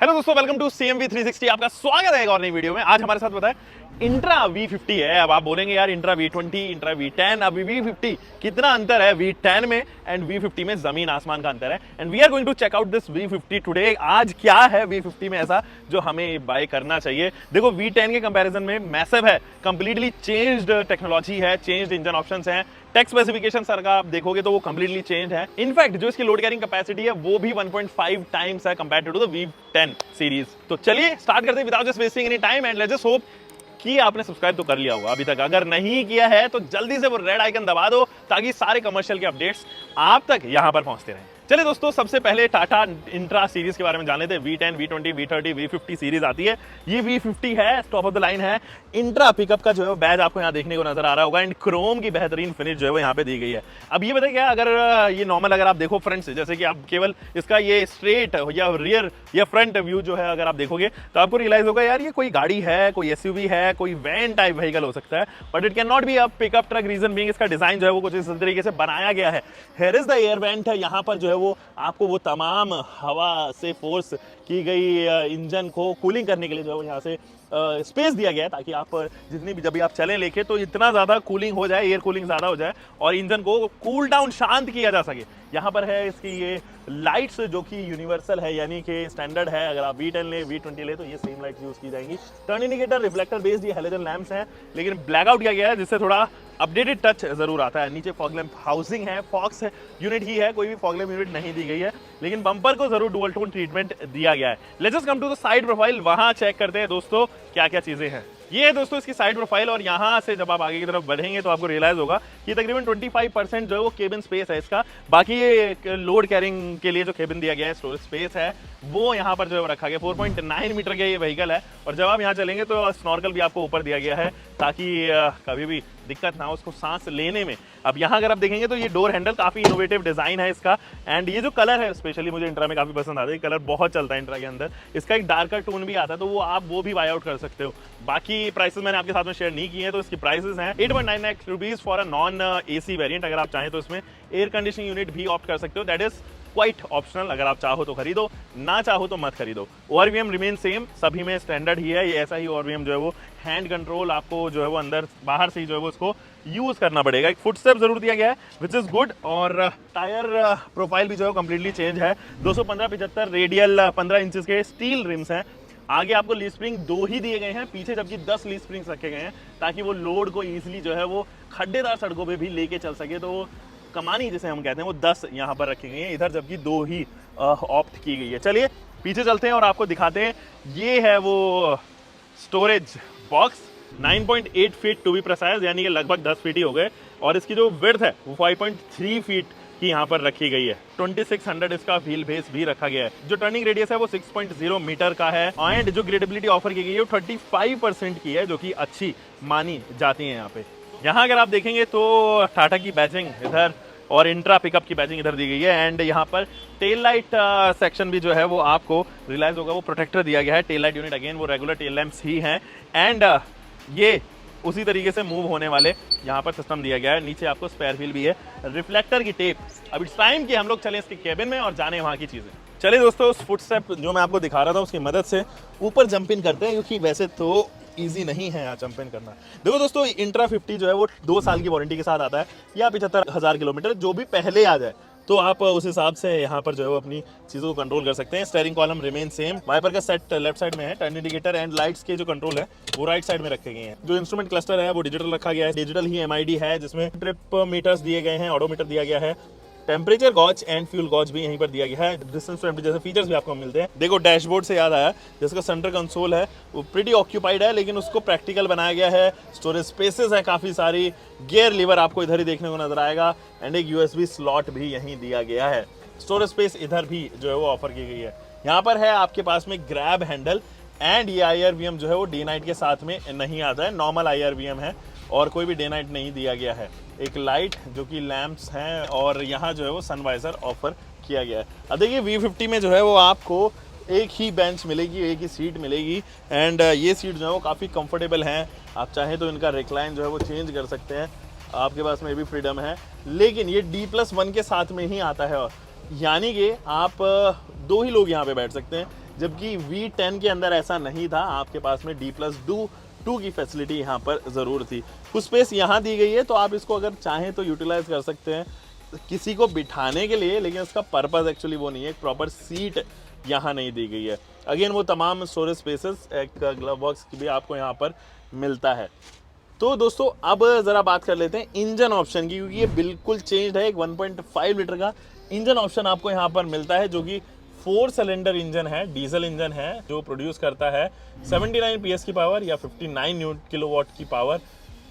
Hello दोस्तों, welcome to CMV 360। आपका स्वागत है एक और नई वीडियो में। आज हमारे साथ बताएं इंट्रा V50 है। अब आप बोलेंगे यार इंट्रा V20, इंट्रा V10, अभी V50 कितना अंतर है V10 में एंड V50 में, जमीन आसमान का अंतर है। And we are going to check out this V50 today. आज क्या है V50 में ऐसा जो हमें बाय करना चाहिए। देखो V10 के कंपैरिजन में मैसिव है, कंप्लीटली चेंज्ड टेक्नोलॉजी है, चेंज्ड इंजन ऑप्शंस हैं, टेक स्पेसिफिकेशन सर का आप देखोगे तो वो कंप्लीटली चेंज है। इनफैक्ट जो इसकी लोड कैरिंग कैपेसिटी है वो भी 1.5 टाइम्स है compared to the V10 series. तो चलिए स्टार्ट करते हैं without just wasting any time and let's just hope कि आपने सब्सक्राइब तो कर लिया होगा अभी तक। अगर नहीं किया है तो जल्दी से वो रेड आइकन दबा दो ताकि सारे कमर्शियल के अपडेट्स आप तक यहां पर पहुंचते रहें। चलिए दोस्तों, सबसे पहले टाटा इंट्रा सीरीज के बारे में जान लेते हैं। V10, V20, V30, V50 series आती है। ये V50 है, टॉप ऑफ द लाइन है। इंट्रा पिकअप का जो है बैज आपको यहाँ देखने को नजर आ रहा होगा एंड क्रोम की बेहतरीन फिनिश जो है वो यहाँ पे दी गई है। अब ये बताइए क्या, अगर ये नॉर्मल अगर आप देखो फ्रंट से, जैसे कि आप केवल इसका ये स्ट्रेट या रियर या फ्रंट व्यू जो है अगर आप देखोगे तो आपको रियलाइज होगा यार ये कोई गाड़ी है, कोई SUV है, कोई वैन टाइप व्हीकल हो सकता है, but it can not be a pickup truck. Reason being इसका डिजाइन जो है वो कुछ इस तरीके से बनाया गया है। Here is the air vent है। यहाँ पर जो है वो आपको वो तमाम हवा से फोर्स की गई इंजन को कूलिंग करने के लिए जो है यहाँ से स्पेस दिया गया है, ताकि आप जितनी भी जब भी आप चलें लेके तो इतना ज़्यादा कूलिंग हो जाए, एयर कूलिंग ज़्यादा हो जाए और इंजन को कूल डाउन शांत किया जा सके। यहाँ पर है इसकी ये लाइट्स जो कि यूनिवर्सल है, यानी कि स्टैंडर्ड है। अगर आप V10 ले, V20 ले तो ये सेम लाइट्स यूज़ की जाएंगी। टर्न इंडिकेटर रिफ्लेक्टर बेस्ड ये हैलोजन लैंप्स हैं, लेकिन ब्लैकआउट किया गया है जिससे थोड़ा अपडेटेड टच जरूर आता है। नीचे फॉग लैंप हाउसिंग है, फॉक्स यूनिट ही है, कोई भी फॉग लैंप यूनिट नहीं दी गई है, लेकिन बम्पर को जरूर डुअल टोन ट्रीटमेंट दिया गया है। Let's just come to the side profile, वहां चेक करते हैं दोस्तों क्या क्या चीजें हैं। ये है दोस्तों इसकी साइड प्रोफाइल, और यहाँ से जब आप आगे की तरफ बढ़ेंगे तो आपको रियलाइज होगा कि तकरीबन 25% जो है वो केबिन स्पेस है इसका। बाकी ये लोड कैरिंग के लिए जो केबिन दिया गया है, स्टोरेज स्पेस है, वो यहाँ पर जो है रखा गया। 4.9 मीटर का ये व्हीकल है, और जब आप यहाँ चलेंगे तो स्नॉर्कल भी आपको ऊपर दिया गया है ताकि कभी भी दिक्कत ना हो उसको सांस लेने में। अब यहाँ अगर आप देखेंगे तो ये डोर हैंडल काफी इनोवेटिव डिजाइन है इसका, एंड ये जो कलर है स्पेशली मुझे इंट्रा में काफी पसंद आता है। कलर बहुत चलता है इंट्रा के अंदर। इसका एक डार्कर टोन भी आता है तो वो आप वो भी बाय आउट कर सकते हो। बाकी प्राइसेस मैंने आपके साथ में शेयर नहीं किए हैं, तो इसकी प्राइसेस हैं 8.9 lakh rupees for a non AC variant. अगर आप चाहें तो इसमें एयर कंडीशनिंग यूनिट भी ऑप्ट कर सकते हो, दैट इज क्वाइट ऑप्शनल। अगर आप चाहो तो खरीदो, ना चाहो तो मत खरीदो। ORVM रिमेन सेम, सभी में स्टैंडर्ड ही है। ये ऐसा ही ORVM जो है वो हैंड कंट्रोल आपको जो है वो अंदर बाहर से ही जो है वो उसको यूज करना पड़ेगा। एक फुट स्टेप जरूर दिया गया है विच इज गुड, और टायर प्रोफाइल भी जो है कम्प्लीटली चेंज है। 215/75 रेडियल 15 इंचेस के स्टील रिम्स हैं। आगे आपको लीफ स्प्रिंग 2 ही दिए गए हैं, पीछे जबकि 10 लीफ स्प्रिंग्स रखे गए हैं ताकि वो लोड को ईजिली जो है वो खड्डेदार सड़कों पे भी लेके चल सके। तो वो कमानी जिसे हम कहते हैं वो 10 यहाँ पर रखी गई हैं, इधर जबकि 2 ही ऑप्ट की गई है। चलिए पीछे चलते हैं और आपको दिखाते हैं। ये है वो storage box, 9.8 feet to be precise, यानी कि लगभग 10 फीट ही हो गए, और इसकी जो विड्थ है वो 5.3 फीट की यहाँ पर रखी गई है। 2600 इसका व्हील बेस भी रखा गया है। जो टर्निंग रेडियस है वो 6.0 मीटर का है, एंड जो ग्रेडेबिलिटी ऑफर की गई है वो 35% की है, जो कि अच्छी मानी जाती है। यहाँ पे यहाँ अगर आप देखेंगे तो टाटा की बैजिंग इधर और इंट्रा पिकअप की बैजिंग इधर दी गई है, एंड यहाँ पर टेल लाइट सेक्शन भी जो है वो आपको रियलाइज होगा वो प्रोटेक्टर दिया गया है। टेल लाइट यूनिट अगेन वो रेगुलर टेल लैंप्स ही हैं, एंड ये उसी तरीके से मूव होने वाले यहाँ पर सिस्टम दिया गया है। नीचे आपको स्पेयर व्हील भी है, रिफ्लेक्टर की टेप। अब इट्स टाइम कि हम लोग चले इसके केबिन में और जाने वहाँ की चीजें। चलिए दोस्तों, उस फुट स्टेप जो मैं आपको दिखा रहा था उसकी मदद से ऊपर जंप इन करते हैं, क्योंकि वैसे तो ईजी नहीं है यहाँ जंप इन करना। देखो दोस्तों, इंट्रा 50 जो है वो 2 साल की वारंटी के साथ आता है, या 75,000 किलोमीटर जो भी पहले आ जाए, तो आप उस हिसाब से यहाँ पर जो है वो अपनी चीज़ों को कंट्रोल कर सकते हैं। Steering column remain same, wiper का सेट लेफ्ट साइड में है, टर्न इंडिकेटर एंड लाइट्स के जो कंट्रोल है वो राइट साइड में रखे गए हैं। जो इंस्ट्रूमेंट क्लस्टर है वो डिजिटल रखा गया है, डिजिटल ही MID है, जिसमें ट्रिप मीटर्स दिए गए हैं, ऑडोमीटर दिया गया है, temperature gauge and fuel gauge भी यहीं पर दिया गया है। डिस्टेंस टू एम्प्टी जैसे फीचर्स भी आपको मिलते हैं। देखो डैशबोर्ड से याद आया, जिसका सेंटर कंसोल है वो प्रीटी ऑक्यूपाइड है, लेकिन उसको प्रैक्टिकल बनाया गया है। स्टोरेज स्पेसेस है काफ़ी सारी, गियर लीवर आपको इधर ही देखने को नजर आएगा, एंड एक USB स्लॉट भी यहीं दिया गया है। स्टोरेज स्पेस इधर भी जो है वो ऑफर की गई है। यहाँ पर है आपके पास में ग्रैब हैंडल, एंड ये IRVM जो है वो डे नाइट के साथ में नहीं आता है, नॉर्मल IRVM है, और कोई भी डे नाइट नहीं दिया गया है। एक लाइट जो कि लैंप्स हैं, और यहाँ जो है वो सनवाइजर ऑफर किया गया है। अब देखिए V50 में जो है वो आपको एक ही बेंच मिलेगी, एक ही सीट मिलेगी, एंड ये सीट जो है वो काफ़ी कंफर्टेबल हैं। आप चाहें तो इनका रिक्लाइन जो है वो चेंज कर सकते हैं, आपके पास में भी फ्रीडम है, लेकिन ये D+1 के साथ में ही आता है, यानी कि आप 2 ही लोग यहाँ पे बैठ सकते हैं। जबकि V10 के अंदर ऐसा नहीं था, आपके पास में D+2 की फैसिलिटी यहाँ पर ज़रूर थी। कुछ स्पेस यहाँ दी गई है, तो आप इसको अगर चाहें तो यूटिलाइज कर सकते हैं किसी को बिठाने के लिए, लेकिन इसका पर्पज़ एक्चुअली वो नहीं है। एक प्रॉपर सीट यहाँ नहीं दी गई है। अगेन वो तमाम स्टोरेज स्पेसेस, एक ग्लव बॉक्स भी आपको यहाँ पर मिलता है। तो दोस्तों अब ज़रा बात कर लेते हैं इंजन ऑप्शन की, क्योंकि ये बिल्कुल चेंज्ड है। एक 1.5 लीटर का इंजन ऑप्शन आपको यहाँ पर मिलता है, जो कि 4 सिलेंडर इंजन है, डीजल इंजन है, जो प्रोड्यूस करता है 79 PS की पावर या 59 किलोवाट की पावर।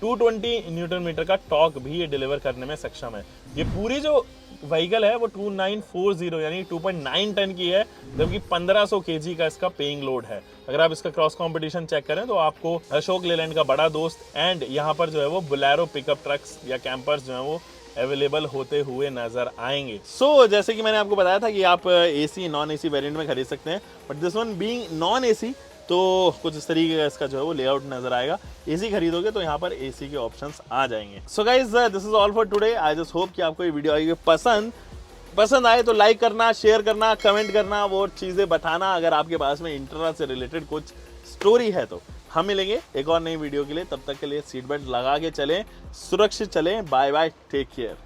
220 न्यूटन मीटर का टॉर्क भी ये डिलीवर करने में सक्षम है। ये पूरी जो व्हीकल है वो 2940 यानी 2.9 टन की है, जबकि 1500 kg का इसका पेइंग लोड है। अगर आप इसका क्रॉस कंपटीशन चेक करें तो आपको अशोक लेलैंड का बड़ा दोस्त एंड यहाँ पर जो है वो बोलेरो पिकअप ट्रक्स या कैंपर्स जो है वो अवेलेबल होते हुए नजर आएंगे। सो जैसे कि मैंने आपको बताया था कि आप AC नॉन AC वेरिएंट में खरीद सकते हैं, but this one being non AC तो कुछ इस तरीके का इसका जो है वो लेआउट नजर आएगा। AC खरीदोगे तो यहाँ पर AC के ऑप्शंस आ जाएंगे। So guys this is all for today. I just hope कि आपको ये वीडियो आएगी पसंद आए तो लाइक करना, शेयर करना, कमेंट करना, वो चीज़ें बताना। अगर आपके पास में इंट्रा से रिलेटेड कुछ स्टोरी है तो हम मिलेंगे एक और नई वीडियो के लिए। तब तक के लिए सीट बेल्ट लगा के चलें, सुरक्षित चलें। Bye bye, take care.